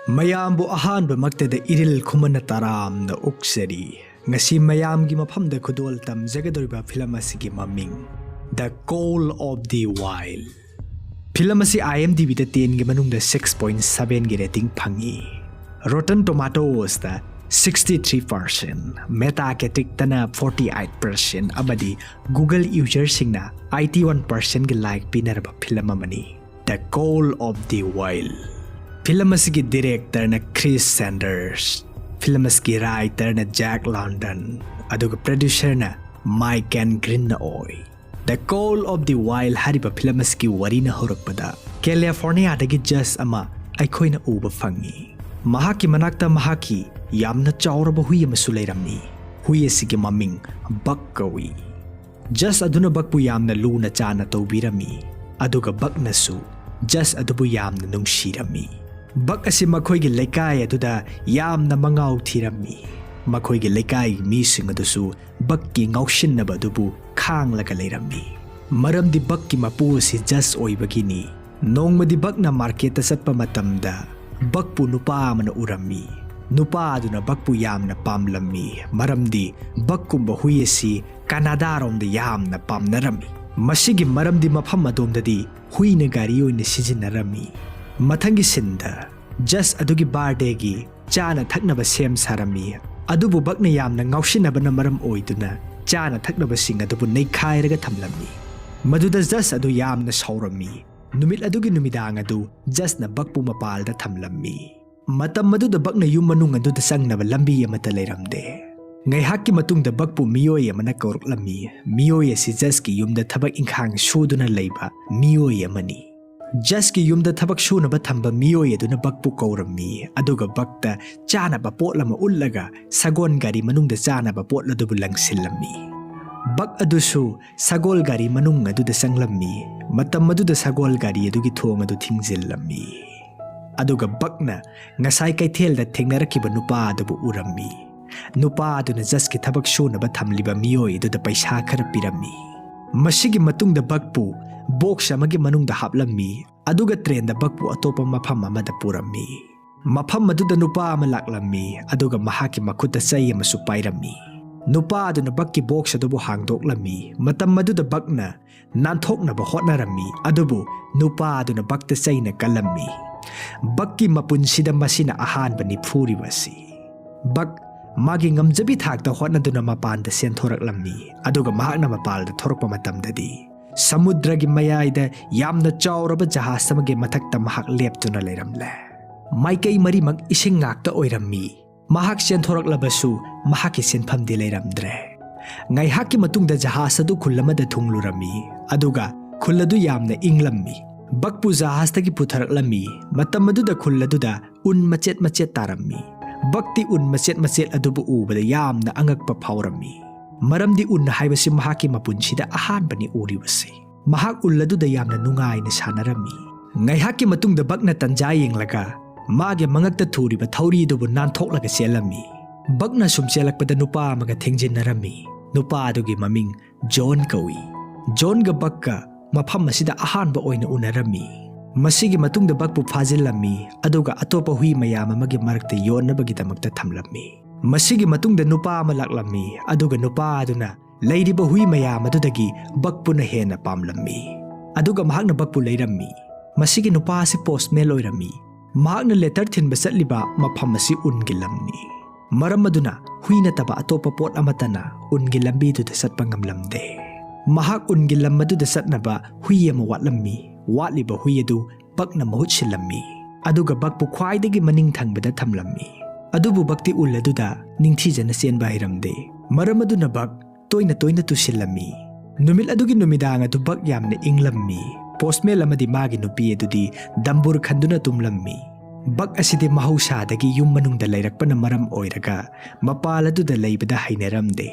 mayambu ahanba maktada ERIL khumana taramna uksari ngasi mayamgi mafamda khudol tamjagadoriba film asigi maming The Call of the Wild. Film asi IMDb da 10 gi manungda 6.7 gi rating phangi. Rotten Tomatoes da 63%, Metacritic tana 48%, amadi Google user singna 81% gi like pinaraba film amani. The Call of the Wild. Film asigi director na Chris Sanders, film asigi writer na Jack London, aduga producer na Mike and Green na oy. The Call of the Wild hariba film asigi wari na horakpada California dagi just ama aikoi na uba fangi. Mahaki manakta mahaki yamna chauraba hui amasu leiramni. Hui asigi maming Buck kawi. Just aduna Buckpu yamna luna chana tawbirami. Aduga Buck nasu just adubu yamna nungshirami. Buck asi makhoigi lekai aduda yamna mangau thirami. Makhoigi lekai mising adusu Buck ki ngaushinnaba adubu khanglaga leirami. Maramdi Buck ki mapu si just oibagini. Nongmadi Buck na market ta satpa matamda Buckpu nupa amana urami. Nupa aduna Buckpu yamna pamlami. Maramdi Buck kumba hui asi Canada romda yamna pamnarami. Masigi maramdi mafam adomdadi hui na gari oina sijinarami. Mathangi sinda just adugi birthday gi chana thaknaba sem sarami. Adubu Buck na yamna ngaushinaba na maram oiduna chana thaknaba sing adubu neikhairaga thamlami. Maduda just adu yamna saurami. Numit adugi numidang adu just na Buckpu mapalda thamlami. Matam maduda Buck na yum manung aduda sangnaba lambi amata leiramde. Ngaihakki matungda Buckpu miyoi amana kauruklami. Miyoi asi just ki yumda thabak inkhang suduna leiba miyoi amani. Just ki yumda thabak shunaba thamba miyoi aduna Buckpu kaurami. Aduga Buckta chanaba potlama ullaga sagon gari manungda chanaba potla dubu langsilami. Buck adusu sagol gari manung aduda sanglammi. Matam maduda sagol gari adugi thong adu thingzillami. Aduga Buckna ngasai kaithel da thengnarakiba nupa adubu urami. Nupa aduna just ki thabak shunaba thamliba miyoi aduda paisa khara pirami. Masigi matungda Buckpu box amagi manungda haplammi. Aduga train da Buckpu atopa mafam amada purami. Mafam maduda nupa ama laklammi. Aduga mahaki makuta sai amasu pairami. Nupa aduna Buckki box adubu hangdoklami. Matam maduda Buckna nanthoknaba hotnarami. Adubu nupa aduna Buckta saina kalammi. Buckki mapunsida masina ahanba nipfuribasi. Buck magi ngamjabi thakta hotnaduna mapanda senthoraklammi. Aduga mahakna mapalda thorokpa matamdadi samudragi mayaida yamna chauraba jahaz amagi mathakta mahak leptuna leiramle. Maikai mari mag ising ngakta oirammi. Mahak senthoraklabasu mahaki senphamdi leiramdre. Ngaihakki matungda jahaz adu khulamada thunglurami. Aduga khuladu yamna inglammi. Buckpu jahaztagi putharaklammi. Matam aduda khuladuda un machet machet tarammi. Buckti un machet machet adubu ubada yamna angakpa phaurammi. Maramdi un haibasi mahaki mapunsida ahanbani uribasi. Mahak ulladuda yamna nungaina sanarami. Ngaihakki matungda Buckna tanja yenglaga mage mangakta thuriba thauri dubu nanthokhlaga selami. Buckna sum selakpada nupa amaga thengjinarami. Nupa adugi maming John kawi. John ga Buckka mafam asida ahanba oina unarami. Masigi matungda Buckpu phajilami. Aduga atopa hui mayam amagi marakta yonnabagidamagta thamlami. Masigi matungda nupa ama laklami. Aduga nupa aduna leiriba hui mayam adudagi Buckpuna hena pamlami. Aduga mahakna Buckpu leirami. Masigi nupa asi postman oirami. Mahakna letter thinba satliba mafam asi ungi lamni. Maram aduna hui nataba atopa pot amatana ungi lambi duda satpa ngamlamde. Mahak ungi lammaduda satnaba hui ama watlammi. Watliba hui adu Buckna mahut silammi. Aduga Buckpu khwaidagi maning thangbada thamlammi. Adubu Buckti ulladuda ningthijana senba hiramde. Maram aduna Buck toina toina tusillammi. Numil adugi numidang adu Buck yamna inglammi. Postman amadi magi nupi adudi dambur khanduna tumlammi. Buck asidi mahausadagi yum manungda leirakpana maram oiraga mapal aduda leibada hainaramde.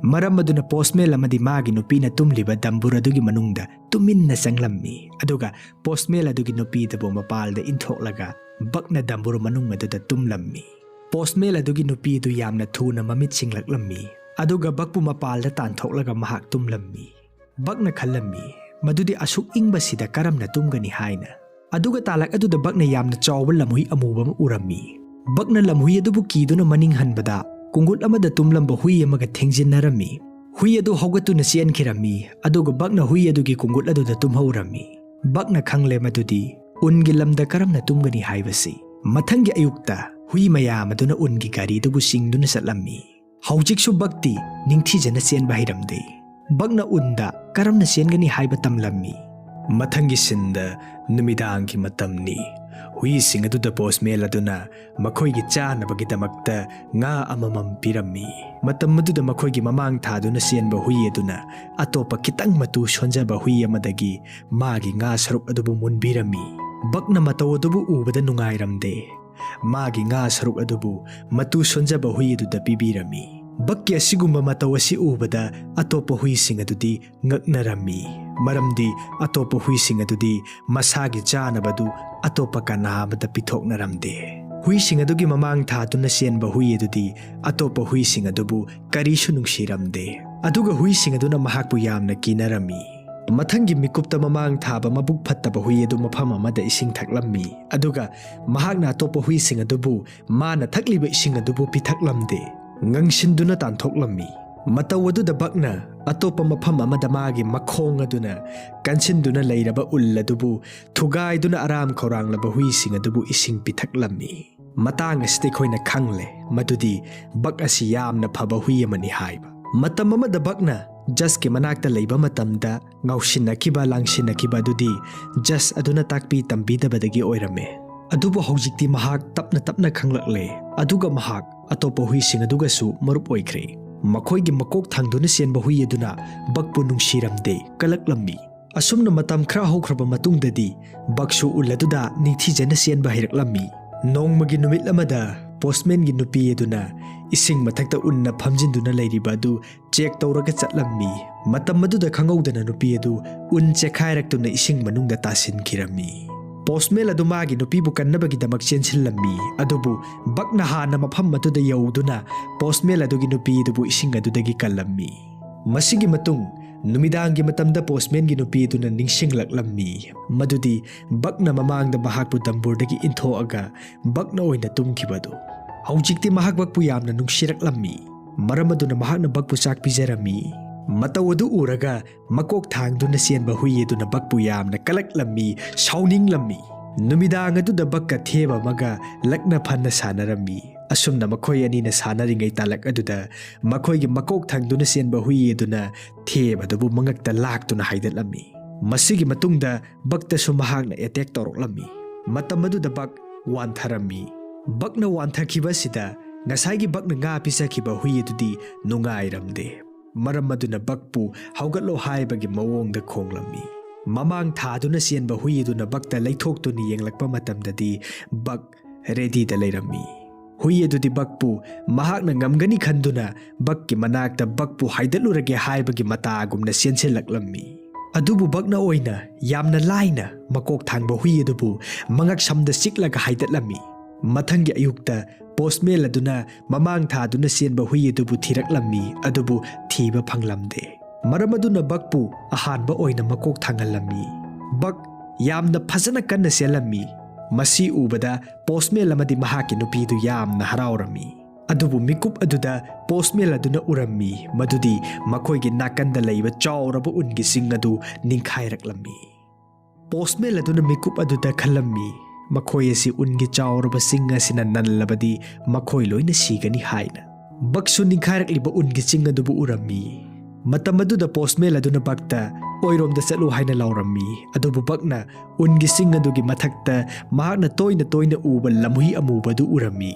Maram aduna postman amadi magi nupi na tumliba dambur adugi manungda tuminna sanglammi. Aduga postman adugi nupi dabo mapalda inthoklaga Buckna dambur manung aduda tumlammi. Postman adugi nupi du yamna thuna mamit singlaklammi. Aduga Buckpu mapalda tanthoklaga mahak tumlammi. Buckna khallammi madudi asuk ingbasida karamna tumgani haina. Aduga talak aduda bakna yamna chawba lamhui amuba ma urami. Bakna lamhui adubu kiduna maning hanbada kungut amada tumlamba hui amaga thengjinarami. Hui adu haugatuna sienkhirami aduga bakna hui adugi kungut aduda tumhaurami. Bakna khangle madudi ungi lamda karamna tumgani haibasi. Mathangi ayukta hui mayam aduna ungi gari dubu singduna satlammi. Haujiksu bakti ningthijana sienba hiramde. Bakna unda karamna siengani haiba tamlammi. Mathangi sinda numidangi matamni. Hui sing aduda postmail aduna makhoigi chanabagitamakta nga amamam pirammi. Matam aduda makhoigi mamang thaduna sienba hui aduna atopa kitang matu sonjaba hui amadagi magi nga saruk adubu munbirami. Bakna mataw adubu ubada nungairamde. Magi nga saruk adubu matu sonjaba hui aduda pibirami. Bakki asigumba mataw asi ubada atopa hui sing adudi ngaknarami. Maramdi atopa hui sing adudi masagi chanabadu atopa kanabada pithoknaramde. Hui sing adugi mamang thaduna sienba hui adudi atopa hui sing adubu karisu nungsiramde. Aduga hui sing aduna mahakpu yamna kinarami. Mathangi mikupta mamang thaba mabuk phattaba hui adu mafam amada ising thaklammi. Aduga mahakna atopa hui sing adubu mana thakliba ising adubu pithaklamde. Ngangsinduna tanthoklammi. Mataw aduda bakna atopa mafam amada magi makhong aduna kansinduna leiraba ulladubu thugaiduna aram khoranglaba hui sing adubu ising pithaklammi. Matang asite khoina khangle madudi bak asi yamna phaba hui amani haiba. Matam amada bakna Jas ke manakta leiba matamda ngausinnakiba langsinnakiba adudi jas aduna takpi tambidabadagi oirame. Adubu haujikti mahak tapna khanglakle. Aduga mahak atopa huising adugasu marup oikre. Makhoigi makok thangduna sienba hui aduna bakpu nungsiramde kalaklammi. Asumna matam khra haukraba matungdadi baksu ulladuda ningthijana sienba hiraklammi. Nongmagi numit lamada postman gi nupi aduna ising mathakta unna phamjinduna leiriba adu check tawraga chatlammi. Matam maduda khangaudana nupi adu un chekhairaktuna ising manungda tasin khirami. Postman adu magi nupi bu kannabagi damak chensillammi. Adubu bakna hana mafam maduda yauduna postman adu gi nupi adu ising adudagi kallammi. Masigi matung numidangi matamda postman gi nupi aduna ningsinglaklammi. Madudi bakna mamangda bahakpu damburdagi inthoaga bakna oina tumkhibadu. Haujikti mahak bakpu yamna nungsiraklammi. Maramaduna mahakna bakpu chak pijarami. Mataw adu uraga makok thangduna sienba hui aduna bakpu yamna kalaklammi sauninglammi. Numidang aduda bakka theba maga lakna phanna sanarami. Asumna makhoi anina sanaringai talak aduda makhoigi makok thangduna sienba hui aduna theba dabu mangakta laktuna haidatlammi. Masigi matungda bakta su mahakna attack tawroklammi. Matam aduda bak wantharami. Bakna wanthakiba sida ngasaigi bakna nga pisakiba hui adudi nungairamde. Maram aduna bakpu haugatlo haibagi mawongda khonglammi. Mamang thaduna sienba hui aduna bakta leithoktuni yenglakpa matamdadi bak ready da leirammi. Hui adudi bakpu mahakna ngamgani khanduna bakki manakta bakpu haidatlurage haibagi matagumna siensilaklammi. Adubu bakna oina yamna laina makok thangba hui adubu mangak samda siklaga haidatlammi. Mathangi ayukta postmail aduna mamang thaduna sienba hui adubu thiraklammi. Adubu thiba phanglamde. Maram aduna bakpu ahanba oina makok thangallammi. Bak yamna phajana kanna selammi. Masi ubada postmail amadi mahaki nupidu yamna harawrami. Adubu mikup aduda postmail aduna urammi. Madudi makhoigi nakanda leiba chawraba ungi sing adu ningkhairaklammi. Postmail aduna mikup aduda khallammi. Makhoi asi ungi chawraba sing asina nallabadi makhoi loina sigani haina. Baksu ningkhairakliba ungi sing adubu urammi. Matam aduda postmail aduna bakta oiromda chatlu haina laurammi. Adubu bakna ungi sing adugi mathakta mahakna toina uba lamhui amubadu urammi.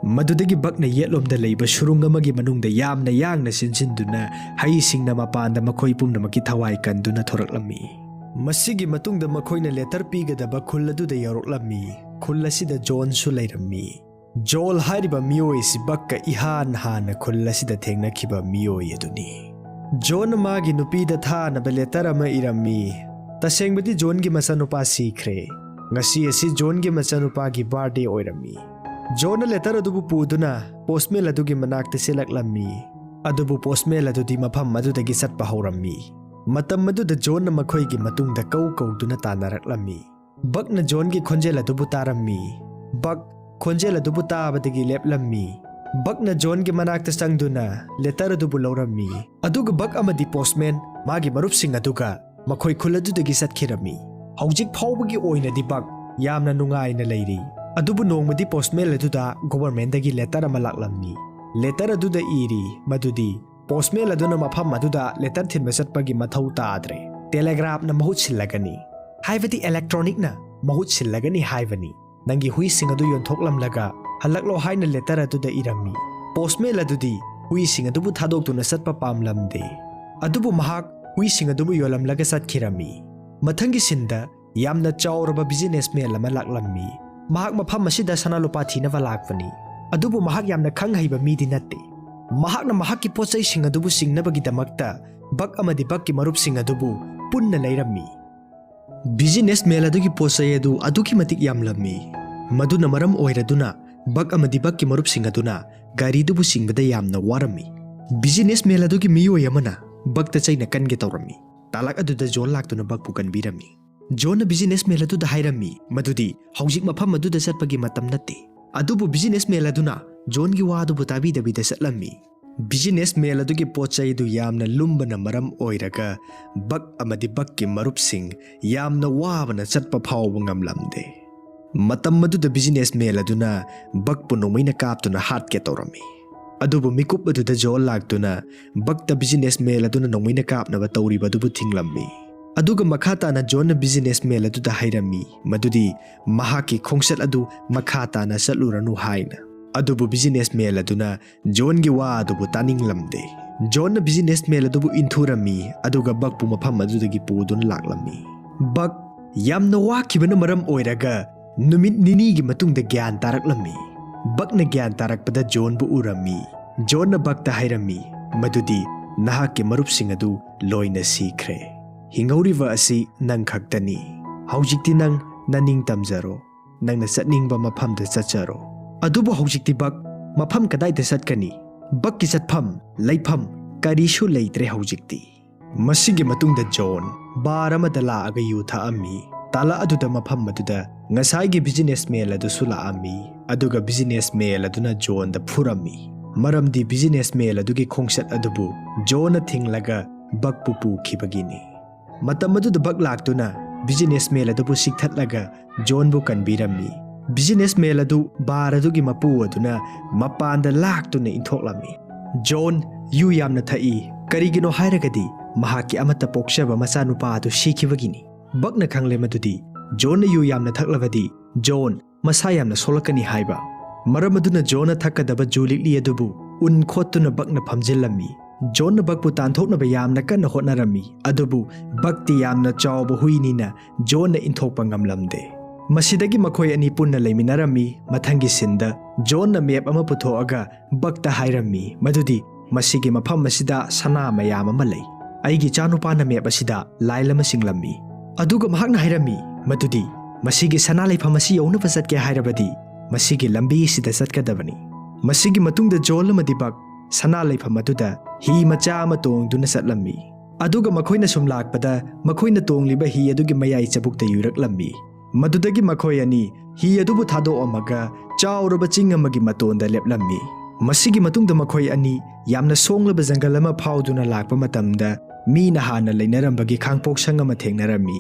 Madudagi bakna yetlomda leiba surung amagi manungda yamna yangna sinsinduna hai singna mapanda makhoi pumnamaki thawai kanduna thoraklammi. Masigi matungda makhoina letter pigadaba khulladuda yaroklammi. Khullasida John su leirammi. Joel hariba miyoi si bakka ihan hana khullasida thengnakiba miyoi aduni. John magi nupida thanaba letter ama irammi. Tasengbadi John gi machanupa sikhre. Ngasi asi John gi machanupa gi birthday oirammi. John letter adubu puduna postmail adugi manakta selaklammi. Adubu postmail adudi mafam madudagi satpa haurammi. Matam maduda John makhoigi matungda kauduna tanaraklammi. Bakna John ki khonjela dubu tarammi. Bak khonjela dubu tabadagi leplammi. Bakna John ki manakta sangduna letter dubu laurammi. Aduga bak amadi postman magi marup sing aduga makhoi khuladudagi satkhirammi. Haujik phawbagi oina di bak yamna nungai na leiri. Adubu nongmadi postman aduda government dagi letter ama laklammi. Letter aduda iri madudi postman aduna mafam aduda letter thinba satpagi mathau taadre. Telegraph na mahut sillagani. Haibadi electronic na mahut sillagani haibani. Nangi hui sing adu yonthoklamlaga halaklo haina letter aduda irammi. Postman adudi hui sing adubu thadokduna satpa pamlamde. Adubu mahak hui sing adubu yolamlaga satkhirammi. Mathangi sinda yamna chawraba businessman lama laklammi. Mahak mafam asida sanalupa thinaba lakpani. Adubu mahak yamna khanghaiba midi natte. Mahakna mahakki pochai sing adubu singnabagi damakta bak amadi bakki marup sing adubu punna leirammi. Businessman adugi pochai adu aduki matik yamlammi. Maduna maram oiraduna bak amadi bakki marup sing aduna gari dubu singbada yamna warammi. Businessman adugi miyoi amana bakta chaina kange tawrammi. Talak aduda John laktuna bakpu kanbirami. John businessman aduda hairammi madudi haujik mafam aduda satpagi matam natte. Adubu businessman aduna John gi wa adubu tabidabida satlammi. Businessman adugi pochai du yamna lumbana maram oiraga bak amadi bakki marupsing yamna wabana satpa phawba ngamlamde. Matam aduda businessman aduna bakpu nomaina kaptuna hatke tawrammi. Adubu mikup aduda John laktuna bakta businessman aduna nomaina kapnaba tawriba adubu thinglammi. Aduga makhata na John businessman aduda hairammi madudi mahaki khongsat adu makhata na satluranu haina. Adubu businessman aduna John gi wa adubu taninglamde. John businessman adubu inthurammi aduga bakpu mafam adudagi puduna laklammi. Bak yamna wakibana maram oiraga numit nini gi matungda gyan taraklammi. Bakna gyan tarakpada John bu urammi. John na bakta hairammi madudi nahakki marupsing adu loina sikhre. Hingauriva asi nang khaktani. Haujikti nang naning tamjaro. Nang na satningba mafamda satjaro. Adubu haujikti bak mafam kadaida satkani. Bakki satpham laifam karishu leitre haujikti. Masigi matungda John bar amada laaga yu tha'ammi. Tala aduda mafam aduda ngasaigi businessman adusu la'ammi. Aduga businessman aduna John da phurammi. Maramdi businessman adugi khongsat adubu John na thinglaga bakpu pukhibagini. Matam aduda bak laktuna businessman adubu sikthatlaga John bu kanbirammi. Businessman adu bar adugi mapu aduna mapanda laktuna inthoklammi. John yu yamna thai karigino hairagadi mahaki amata pokshaba machanupa adu sikhibagini. Bakna khangle madudi John yu yamna thaklabadi John masa yamna solakani haiba. Maram aduna John thakadaba julikli adubu un khotuna bakna phamjillammi. John na bakpu tanthoknaba yamna kanna hotnarammi. Adubu bakti yamna chawba huinina John na inthokpa ngamlamde. Masidagi makhoi ani punna leiminarami mathangi sinda John na map ama puthoaga bakta hairammi madudi masigi mafam masida sana mayam ama lei. Aigi chanupa na map asida lailama singlammi. Aduga mahakna hairammi madudi masigi sana leifam asi yaunaba satke hairabadi masigi lambi sida satkadabani. Masigi matungda John lamadi bak sana leifam aduda hi macha ama tongduna satlammi. Aduga makhoina sum lakpada makhoina tongliba hi adugi mayai chabukta yuraklammi. Madudagi makhoi ani hi adubu thado omaga chawraba ching amagi matonda leplammi. Masigi matungda makhoi ani yamna songlaba jangal ama phawduna lakpa matamda mi na hana leinarambagi khangpok sang ama thengnarammi.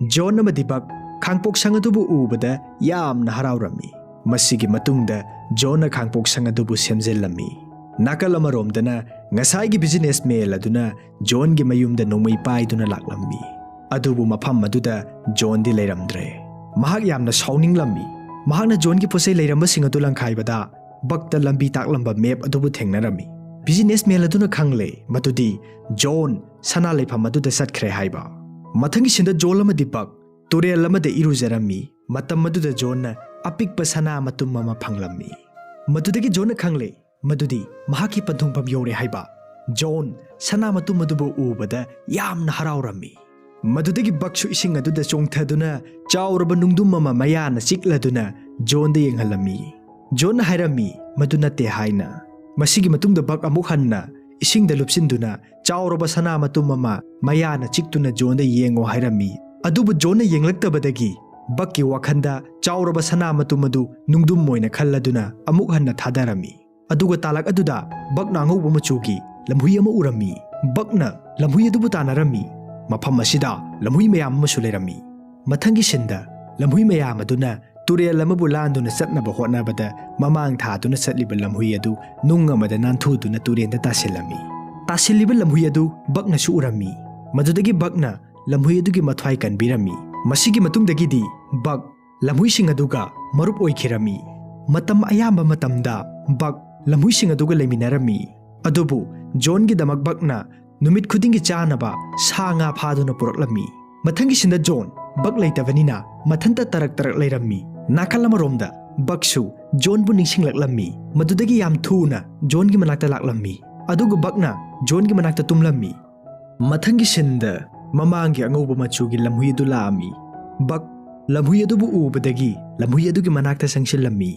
John amadi bak khangpok sang adubu ubada yamna harawrammi. Masigi matungda John na khangpok sang adubu semjellammi. Nakal amaromdana ngasaigi businessman aduna John gi mayumda nomai paiduna laklammi. Adubu mafam aduda John di leiramdre. Mahak yamna sawninglammi. Mahakna John gi posai leiramba sing adu langkhaibada bakta lambi taklamba map adubu thengnarami. Businessman aduna khangle madudi John sana leifam aduda satkhre haiba. Mathangi sinda John amadi bak turel amada irujarammi. Matam aduda John na apikpa sana matum mama phanglammi. Madudagi John na khangle madudi mahaki panthungpam yore haiba. John sana matum adubu ubada yamna harawrammi. Madudagi bakshu ising aduda chongthaduna chawraba nungdum mama mayana chikladuna John da yenghalami. John na hairammi maduna te haina. Masigi matungda bak amuk hanna ising da lupsinduna chawraba sana matum mama mayana chiktuna John da yengo hairammi. Adubu John na yenglaktabadagi bakki wakhanda chauraba sana matumadu nungdum moina khalladuna amuk hanna thadarami aduga talak aduda bakna ngauba machugi lamhui ama urami bakna lamhui adubu tanarami mafam asida lamhui mayam amasu lerami mathangi sinda lamhui mayam aduna turel amabu landuna satnaba hotnabada mamang thaduna satliba lamhui adu nung amada nanthuduna turenda tasilami tasiliba lamhui adu bakna su urami madudagi bakna lamhui adugi mathwai kanbirami masigi matungdagidi bak lamhui sing aduga marup oikhirami matam ayamba matamda bak lamhui sing aduga leminarami adubu John gi damak bakna numit khudingi chanaba sanga phaduna puraklami mathangi sinda John bak leitavanina mathanta tarak leirami nakalama romda baksu John bu ningsinglaklammi madudagi yam thuna John gi manakta laklammi aduga bakna John gi manakta tumlammi mathangi sinda mamangi angauba machugi lamhui adu laami bak lamhui adubu ubadagi lamhui adugi manakta sangsillammi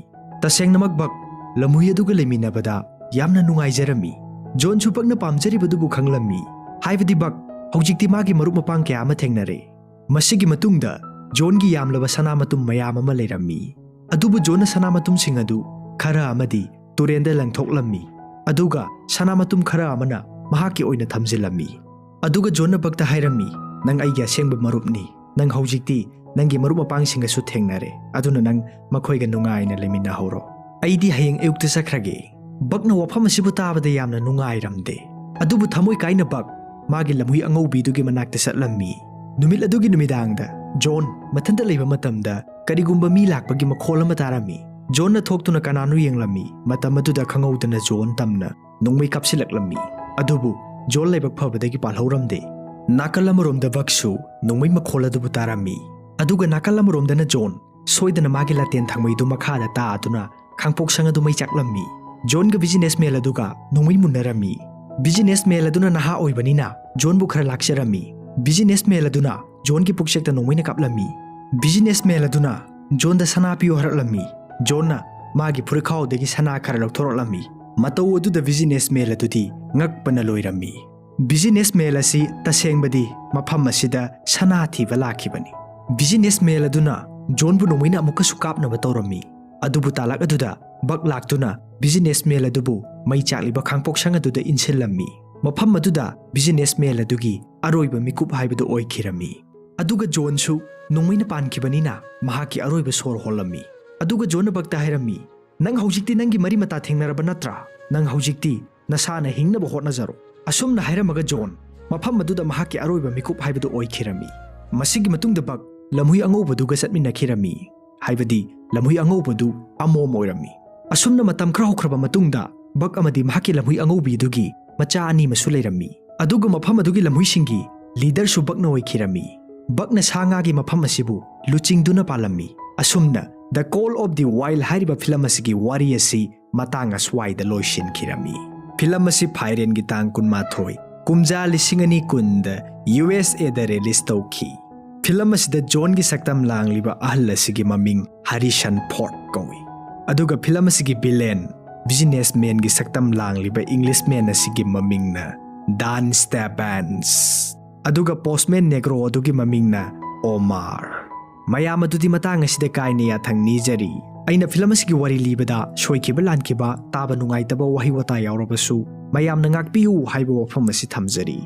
tasengnamak bak lamhui aduga leminabada yamna nungaijarami John su bakna pamjaribadubu khanglammi haibadi bak hojikti magi marup mapang kya ama thengnare masigi matungda John gi yamlaba sanamatum mayam ama lerammi adubu John sanamatum singadu khara amadi turenda langthoklammi aduga sanamatum khara amana mahaki oina thamjilammi aduga John bakta hairami nang aigya sengba marupni nang hojikti nangi marup mapang singa su thengnare aduna nang makhoiga nungaina lemina horo aidi hayeng eukta sakrage bakna wafam asibu tabada yamna nungairamde adubu thamoi kaina bak magi lamhui angaubi dugi manakta satlammi numit adugi numidangda John mathanda leiba matamda karigumba mi lakpagi makhol ama tarami John na thoktuna kananu yenglammi matam aduda khangaudana John tamna nungmei kapsilaklammi adubu John leibak phabadagi palhauramde nakalamromda baksu nungmei makhol adubu tarami aduga nakalamromdana John soidana magi laten thangmeidu makhada ta atuna khangpok sanga du mai chaklammi John ga business mel aduga nungmei munarami business mel aduna naha oibanina John bu khara laksharami business mel aduna John ki pukshekta nongmei na kaplami business mel aduna John da sana piyo haraklami John na magi purikhaw degi sana khara lokthoroklami matau adu da business mel adudi ngakpana loirami business mel asi tasengbadi mafam asida sana thiba lakhibani business mel aduna John bu nongmei na amuka sukapna batorami adubu talak aduda bak laktuna business mel adubu mai chakliba khangpok sang aduda insillammi mafam aduda business mel adugi aroiba mikup haibadu oikhirami aduga John su nongmeina pankibanina mahaki aroiba sor hollammi aduga John bakta hairami nang hojikti nangi mari mata thengnaraba natra nang hojikti nasana hingnaba hotnajaro asumna hairamaga John mafam aduda mahaki aroiba mikup haibadu oikhirami masigi matungda bak lamhui angaubaduga satminakhirami haibadi lamhui angaubadu amom oirami asumna matam khra hokraba matungda bak amadi mahaki lamhui angaubi dugi macha ani masu leirami aduga mafam adugi lamhui singi leader su bakna oikhirami bakna sanga gi mafam asibu luchingduna palammi asumna the call of the wild hariba film asigi wari asi matanga swaida loishin kirami film asi phairen gi tang kunmathoi kumja lisingani kunda USA da release tauki film asida John gi saktam langliba ahal asigi maming Harrison Ford kawi aduga film asigi villain businessman gi saktam langliba Englishman asigi mamingna Dan Stebbins aduga postman negro adugi mamingna Omar mayam adudi matang asida kaina yathang nijari aina film asigi wari libada shoikiba lankiba taba nungaitaba wahi wata yaurabasu mayam na ngakpiu haiba wafam asi thamjari